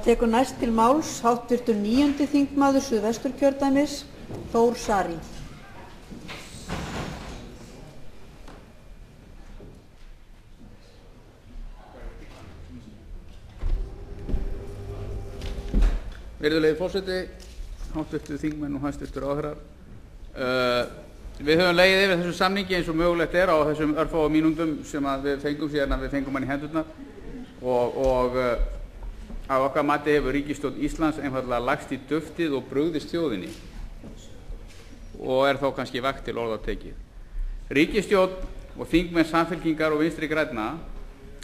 Tekur næst til máls háttvirtur 9. þingmaður Suðvesturkjördæmis, Þór Saari. Virðulegi forseti, háttvirtu þingmenn og hæstvirtur ráðherrar. Við höfum legið yfir þessum samningi eins og mögulegt er á þessum örfáu mínútum sem við fengum síðan við fengum hann í hendurnar og að okkar mati hefur ríkisstjórn Íslands einfaldlega lagst í duftið og brugðist þjóðinni og er þá kannski vægt til orða tekið. Ríkisstjórn og þingmenn Samfylkingar og Vinstri grænna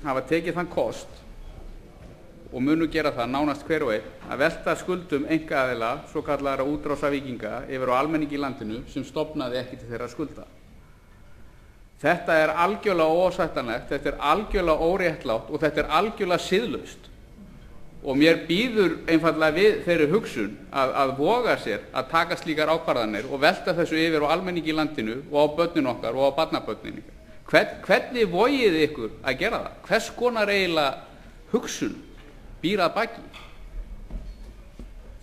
hafa tekið þann kost og munu gera það nánast hver og einn að velta skuldum einkaaðila, svokallaðra útrásarvíkinga, yfir á almenning í landinu sem stofnaði ekki til þeirra skulda. Þetta er algjörlega óásættanlegt, þetta er algjörlega óréttlátt og þetta er algjörlega siðlaust. Og mér býður einfaldlega við þeirri hugsun að voga sér að taka slíkar ákvarðanir og velta þessu yfir á almenning í landinu og á börnin okkar og á barnabörnin okkar. Hvernig vogið ykkur að gera það? Hvers konar eiginlega hugsun býr að baki?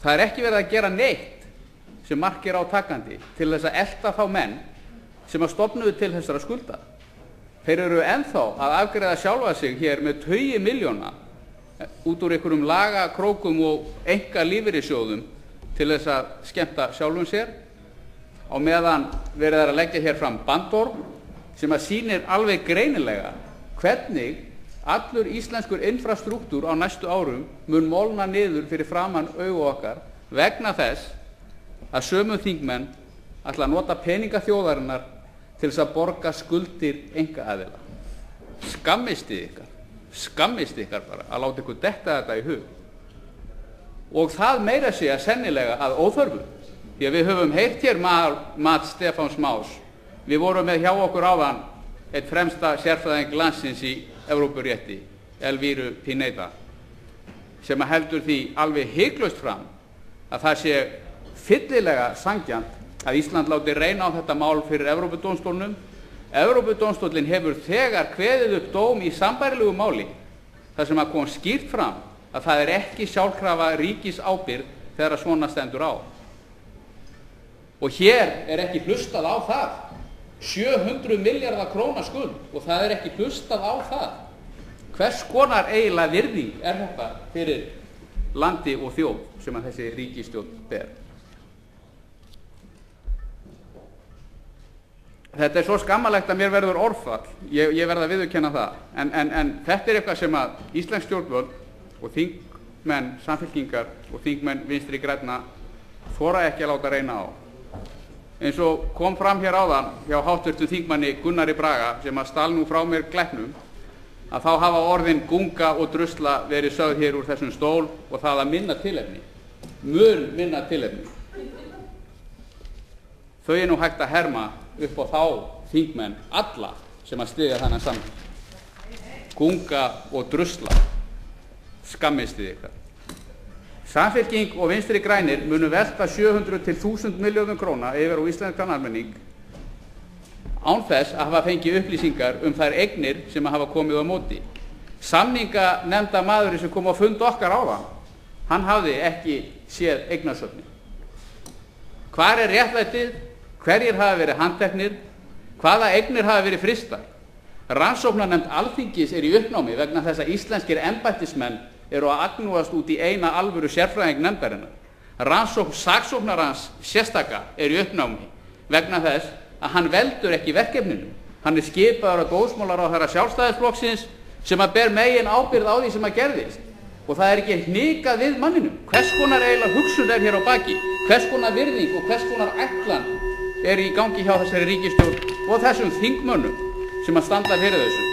Það er ekki verið að gera neitt sem markir á takandi til þess að elta þá menn sem að stofnuðu til þessara skulda. Þeir eru ennþá að afgreiða sjálfa sig hér með tugi milljóna út úr einhverjum lagakrókum og enga lífeyrissjóðum til þess að skemmta sjálfum sér, á meðan verið að leggja hér fram bandorm sem að sýnir alveg greinilega hvernig allur íslenskur infrastruktúr á næstu árum mun molna niður fyrir framan augu okkar vegna þess að sömu þingmenn ætla að nota peninga þjóðarinnar til þess að borga skuldir einkaaðila. Skammist ykkar bara að láta ykkur detta þetta í hug. Og það meira sé að sennilega að óþörfu, því að við höfum heyrt hér mat Stefáns Más. Við vorum með hjá okkur áðan eitt fremsta sérfræðing landsins í Evrópurétti, Elvíru Pineda, sem heldur því alveg hiklaust fram að það sé fyllilega sanngjarnt að Ísland láti reyna á þetta mál fyrir Evrópudómstólnum. Evrópudómstóllinn hefur þegar kveðið upp dóm í sambærilegu máli þar sem að kom skýrt fram að það er ekki sjálfkrafa ríkisábyrgð þegar að svona stendur á. Og hér er ekki hlustað á það. 700 milljarða króna skuld og það er ekki hlustað á það. Hvers konar eiginlega virðing er þetta fyrir landi og þjóð sem að þessi ríkisstjórn ber? Þetta er svo skammalegt að mér verður orðfall, ég verð að viðurkenna það, en þetta er eitthvað sem að íslensk stjórnvöld og þingmenn Samfylkingar og þingmenn Vinstri grænna þora ekki að láta reyna á. Eins og kom fram hér áðan hjá háttvirtum þingmanni Gunnari Braga sem að stal nú frá mér gleppnum, að þá hafa orðin gunga og drusla verið sögð hér úr þessum stól og það að minna tilefni, mun minna tilefni. Þau er nú hægt að herma upp á þá þingmenn alla sem að styðja þennan samning. Gunga og drusla, skammist þið ykkar. Samfylking og Vinstri grænir munu velta 700 til 1000 milljörðum króna yfir á íslenskan almenning án þess að hafa fengið upplýsingar þær eignir sem að hafa komið á móti. Samninganefnda maðurinn sem kom á fund okkar áðan, hann hafði ekki séð eignasöfnin. Hvar er réttlætið? Hverjir hafa verið handteknir? Hvaða eignir hafa verið frystar? Rannsóknarnefnd Alþingis er í uppnámi vegna þess að íslenskir embættismenn eru að agnúast út í eina alvöru sérfræðing nefndarinnar. Rannsókn saksóknarans sérstaka er í uppnámi vegna þess að hann veldur ekki verkefninu. Hann er skipaður af dómsmálaráðherra Sjálfstæðisflokksins sem að ber megin ábyrgð á því sem að gerðist. Og það er ekki hnikað við manninum. Hvers konar eiginlega hugsun er hér á baki? Hvers konar virðing og hvers konar ætlan er í gangi hjá þessari ríkisstjórn og þessum þingmönnum sem að standa fyrir þessu?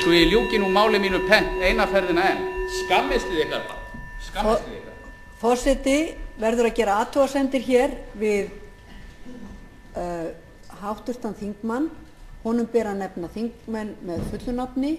Svo ég ljúki nú máli mínu pent eina ferðina enn. Skammist þið ykkar bara. Skammist þið ykkar. Forseti verður að gera athugasemdir hér við háttvirtan þingmann. Honum ber að nefna þingmenn með fullu nafni.